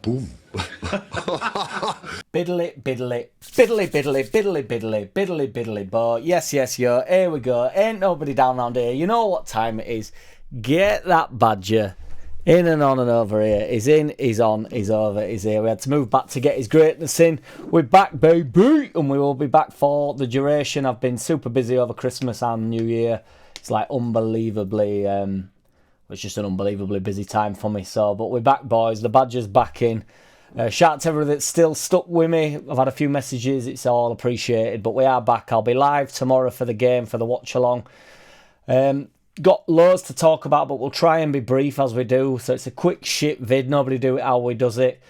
Boom. Biddly, biddly, biddly, biddly, biddly, biddly, biddly, biddly, but yes, yo, here we go. Ain't nobody down round here. You know what time it is. Get that badger in and on and over here. He's in, he's on, he's over, he's here. We had to move back to get his greatness in. We're back, baby, and we will be back for the duration. I've been super busy over Christmas and New Year. It's like unbelievably, it's just an unbelievably busy time for me. So, but we're back, boys. The badger's back in. Shout out to everybody that's still stuck with me. I've had a few messages. It's all appreciated. But we are back. I'll be live tomorrow for the game, for the watch along. Got loads to talk about, but we'll try and be brief as we do. So it's a quick shit vid. Nobody do it how we does it.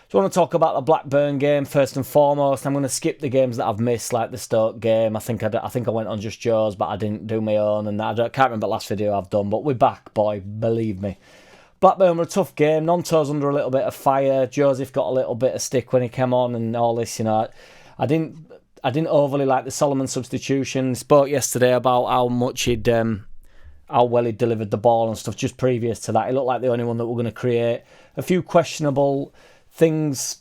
So I want to talk about the Blackburn game first and foremost. I'm going to skip the games that I've missed, like the Stoke game. I think I went on just Joe's, but I didn't do my own. And I can't remember the last video I've done. But we're back, boy. Believe me. Blackburn were a tough game. Gnonto's under a little bit of fire. Joseph got a little bit of stick when he came on and all this, you know. I didn't overly like the Solomon substitution. Spoke yesterday about how much how well he delivered the ball and stuff just previous to that. He looked like the only one that we're going to create. A few questionable things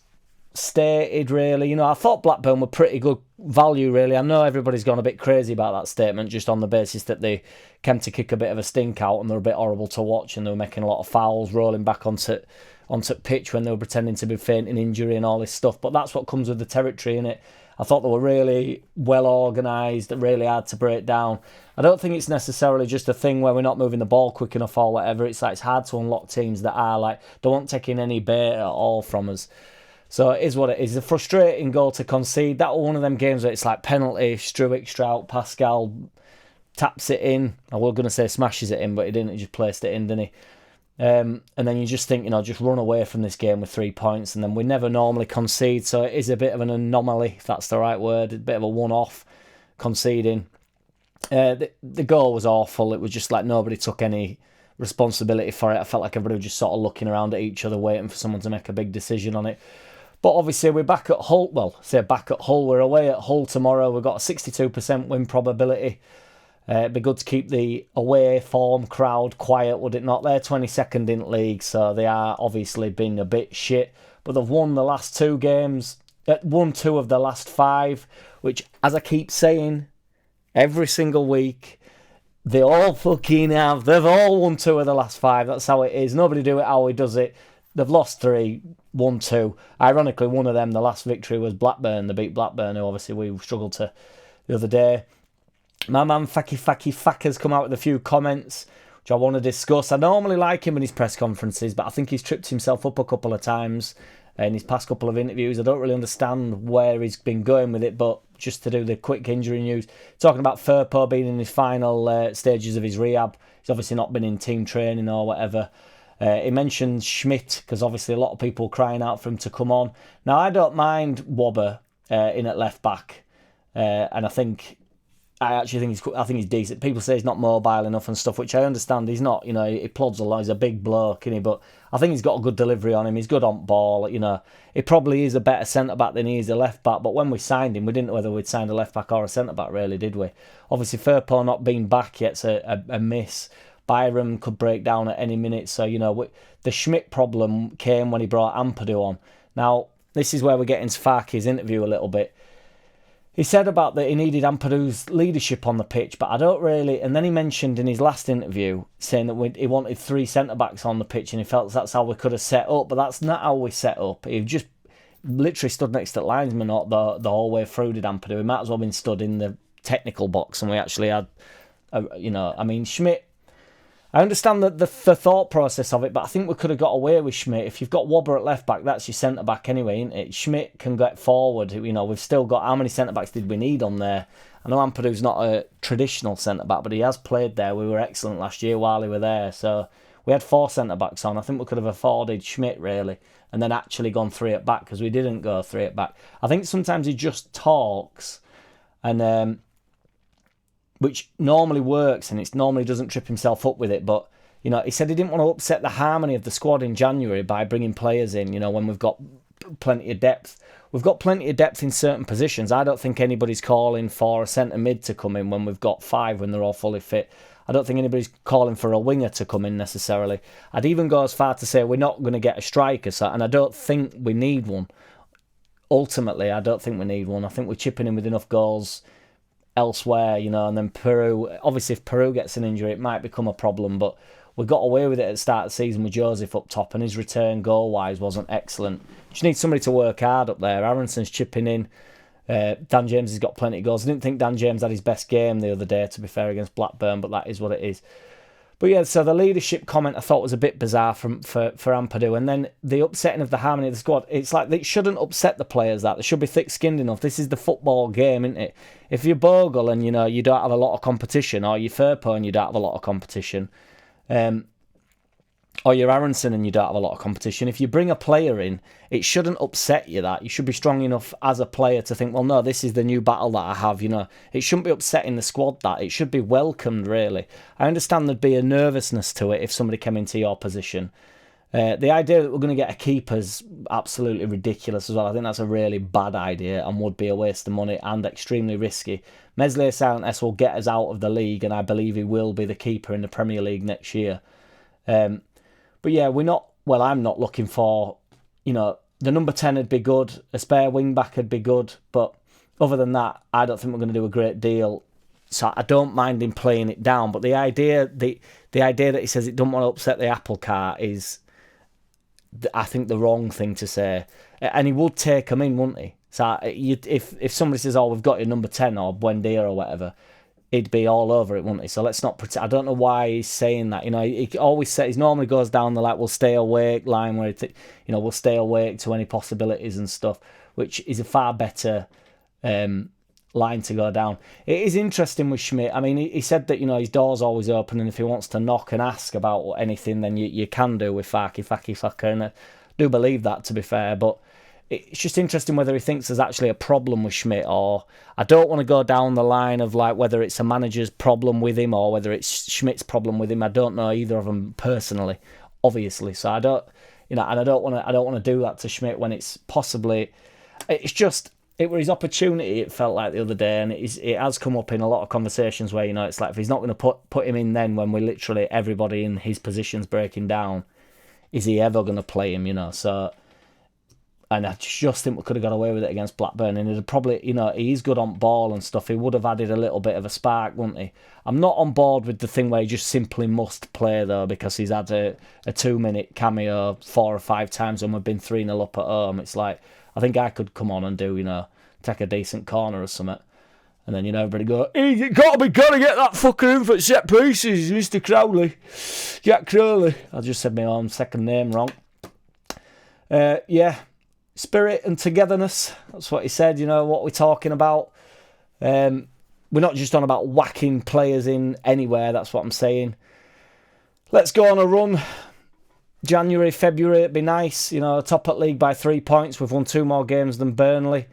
stated, really. You know, I thought Blackburn were pretty good value, really. I know everybody's gone a bit crazy about that statement just on the basis that they came to kick a bit of a stink out and they were a bit horrible to watch and they were making a lot of fouls, rolling back onto pitch when they were pretending to be fainting injury and all this stuff. But that's what comes with the territory, innit? I thought they were really well organised, really hard to break down. I don't think it's necessarily just a thing where we're not moving the ball quick enough or whatever. It's like it's hard to unlock teams that are like, they won't take in any bait at all from us. So it is what it is. A frustrating goal to concede. That was one of them games where it's like penalty, Struijk, Pascal taps it in. I was going to say smashes it in, but he didn't. He just placed it in, didn't he? And then you just think, you know, just run away from this game with 3 points. And then we never normally concede. So it is a bit of an anomaly, if that's the right word. A bit of a one-off conceding. The goal was awful. It was just like nobody took any responsibility for it. I felt like everybody was just sort of looking around at each other, waiting for someone to make a big decision on it. But obviously we're back at Hull. Well, say back at Hull. We're away at Hull tomorrow. We've got a 62% win probability. It'd be good to keep the away form crowd quiet, would it not? They're 22nd in league, so they are obviously been a bit shit. But they've won the last 2 games. Won 2 of the last 5, which, as I keep saying, every single week, they all fucking have. They've all won 2 of the last 5. That's how it is. Nobody do it how he does it. They've lost 3, won 2. Ironically, one of them, the last victory was Blackburn. They beat Blackburn, who obviously we struggled to the other day. My man Fakker's come out with a few comments, which I want to discuss. I normally like him in his press conferences, but I think he's tripped himself up a couple of times in his past couple of interviews. I don't really understand where he's been going with it, but just to do the quick injury news, talking about Farke being in his final stages of his rehab. He's obviously not been in team training or whatever. He mentioned Schmidt, because obviously a lot of people crying out for him to come on. Now, I don't mind Wobber in at left back, and I think he's decent. People say he's not mobile enough and stuff, which I understand. He's not, you know, he plods a lot. He's a big bloke, isn't he? But I think he's got a good delivery on him. He's good on ball, you know. He probably is a better centre-back than he is a left-back. But when we signed him, we didn't know whether we'd signed a left-back or a centre-back, really, did we? Obviously, Farke not being back yet's a miss. Byram could break down at any minute. So, you know, the Schmidt problem came when he brought Ampadu on. Now, this is where we get into Farke's interview a little bit. He said about that he needed Ampadu's leadership on the pitch, but I don't really... And then he mentioned in his last interview saying that he wanted 3 centre-backs on the pitch and he felt that's how we could have set up, but that's not how we set up. He just literally stood next to the linesman the whole way through, did Ampadu. He might as well have been stood in the technical box and we actually had... Schmidt... I understand the thought process of it, but I think we could have got away with Schmidt. If you've got Wobber at left-back, that's your centre-back anyway, isn't it? Schmidt can get forward. You know, we've still got... How many centre-backs did we need on there? I know Ampadu's not a traditional centre-back, but he has played there. We were excellent last year while he were there. So we had 4 centre-backs on. I think we could have afforded Schmidt, really, and then actually gone 3 at back, because we didn't go 3 at back. I think sometimes he just talks, and... which normally works, and it normally doesn't trip himself up with it. But, you know, he said he didn't want to upset the harmony of the squad in January by bringing players in, you know, when we've got plenty of depth. We've got plenty of depth in certain positions. I don't think anybody's calling for a centre mid to come in when we've got 5 when they're all fully fit. I don't think anybody's calling for a winger to come in necessarily. I'd even go as far to say we're not going to get a striker, and I don't think we need one. Ultimately, I don't think we need one. I think we're chipping in with enough goals elsewhere, you know, and then Peru, obviously if Peru gets an injury, it might become a problem, but we got away with it at the start of the season with Joseph up top, and his return goal-wise wasn't excellent. Just need somebody to work hard up there. Aronson's chipping in. Dan James has got plenty of goals. I didn't think Dan James had his best game the other day, to be fair, against Blackburn, but that is what it is. But yeah, so the leadership comment I thought was a bit bizarre for Ampadu, and then the upsetting of the harmony of the squad. It's like it shouldn't upset the players. That they should be thick-skinned enough. This is the football game, isn't it? If you're Bogle and you know you don't have a lot of competition, or you're Firpo and you don't have a lot of competition, or you're Aronson and you don't have a lot of competition, if you bring a player in, it shouldn't upset you. That you should be strong enough as a player to think, well, no, this is the new battle that I have. You know, it shouldn't be upsetting the squad. That it should be welcomed. Really, I understand there'd be a nervousness to it if somebody came into your position. The idea that we're going to get a keeper's absolutely ridiculous as well. I think that's a really bad idea and would be a waste of money and extremely risky. Meslier Silent will get us out of the league, and I believe he will be the keeper in the Premier League next year. But yeah, I'm not looking for, you know, the number 10 would be good, a spare wing back would be good, but other than that, I don't think we're going to do a great deal. So I don't mind him playing it down, but the idea that he says it don't want to upset the apple cart is, I think, the wrong thing to say. And he would take him in, wouldn't he? So if somebody says, oh, we've got your number 10 or Buendia or whatever, he'd be all over it, wouldn't he? So let's not pretend. I don't know why he's saying that. You know, he always says, he normally goes down the we'll stay awake line where we'll stay awake to any possibilities and stuff, which is a far better line to go down. It is interesting with Schmidt. I mean, he said that, you know, his door's always open, and if he wants to knock and ask about anything, then you can do with Farke, and I do believe that, to be fair, but it's just interesting whether he thinks there's actually a problem with Schmidt, or I don't want to go down the line of like whether it's a manager's problem with him or whether it's Schmidt's problem with him. I don't know either of them personally, obviously. So I don't want to do that to Schmidt when it's possibly. It's just it was his opportunity. It felt like the other day, and it has come up in a lot of conversations where, you know, it's like if he's not going to put him in then when we literally everybody in his position's breaking down, is he ever going to play him? You know, so. And I just think we could have got away with it against Blackburn. And it'd probably, you know, he's good on ball and stuff. He would have added a little bit of a spark, wouldn't he? I'm not on board with the thing where he just simply must play, though, because he's had a 2-minute cameo 4 or 5 times when we've been 3-0 up at home. It's like, I think I could come on and do, you know, take a decent corner or something. And then, you know, everybody go, hey, you got to get that fucker in for set pieces, Mr. Crowley. Jack Crowley. I just said my own second name wrong. Yeah. Spirit and togetherness, that's what he said, you know, what we're talking about. We're not just on about whacking players in anywhere, that's what I'm saying. Let's go on a run. January, February, it'd be nice, you know, top at league by 3 points. We've won 2 more games than Burnley.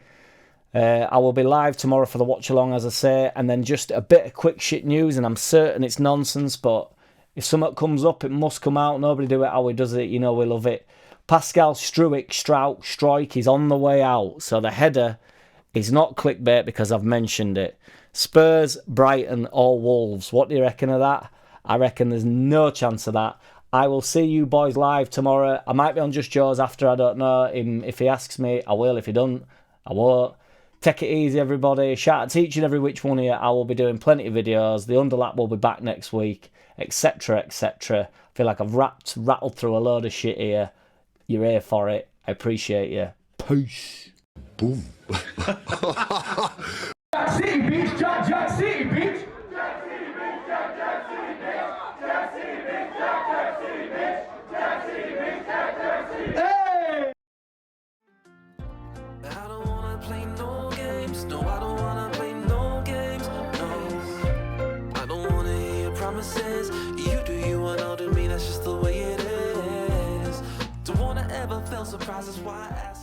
I will be live tomorrow for the watch along, as I say, and then just a bit of quick shit news, and I'm certain it's nonsense, but if something comes up, it must come out. Nobody do it how he does it, you know, we love it. Pascal Struijk is on the way out. So the header is not clickbait because I've mentioned it. Spurs, Brighton, or Wolves. What do you reckon of that? I reckon there's no chance of that. I will see you boys live tomorrow. I might be on Just Joe's after, I don't know. If he asks me, I will. If he doesn't, I won't. Take it easy, everybody. Shout out to each and every which one of you. I will be doing plenty of videos. The Underlap will be back next week, etc., etc. I feel like I've rattled through a load of shit here. You're here for it. I appreciate you. Peace. Boom. JackCity, bitch. JackCity, bitch. Hey! I don't wanna play no games. No, I don't wanna play no games. No, I don't wanna hear your promises. You do you and I'll do me. That's just the way it is. Don't wanna ever feel surprised. That's why I ask.